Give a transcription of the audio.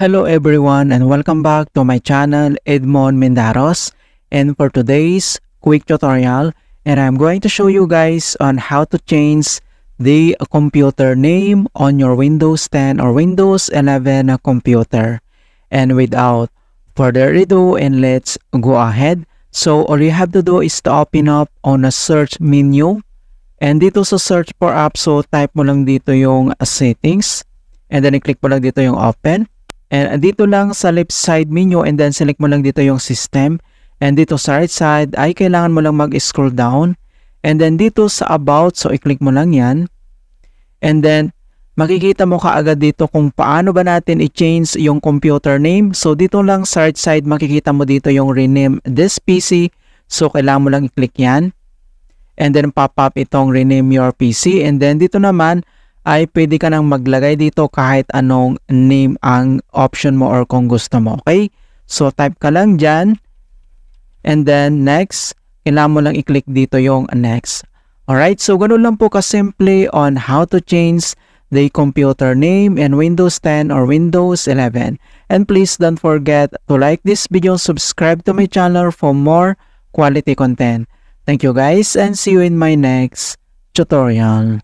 Hello everyone and welcome back to my channel Edmond Mendaros, and for today's quick tutorial, and I'm going to show you guys on how to change the computer name on your Windows 10 or Windows 11 computer. And without further ado, and let's go ahead. So all you have to do is to open up on a search menu, and dito sa search for app, so type mo lang dito yung settings, and then i-click mo lang dito yung open. And dito lang sa left side menu, and then select mo lang dito yung system. And dito sa right side ay kailangan mo lang mag-scroll down. And then dito sa about, so i-click mo lang yan. And then makikita mo kaagad dito kung paano ba natin i-change yung computer name. So dito lang sa right side makikita mo dito yung rename this PC. So kailangan mo lang i-click yan. And then pop up itong rename your PC. And then dito naman ay pwede ka nang maglagay dito kahit anong name ang option mo or kung gusto mo. Okay? So, type ka lang dyan. And then, next. Kailangan mo lang i-click dito yung next. Alright? So, ganun lang po kasimple on how to change the computer name in Windows 10 or Windows 11. And please don't forget to like this video, subscribe to my channel for more quality content. Thank you guys and see you in my next tutorial.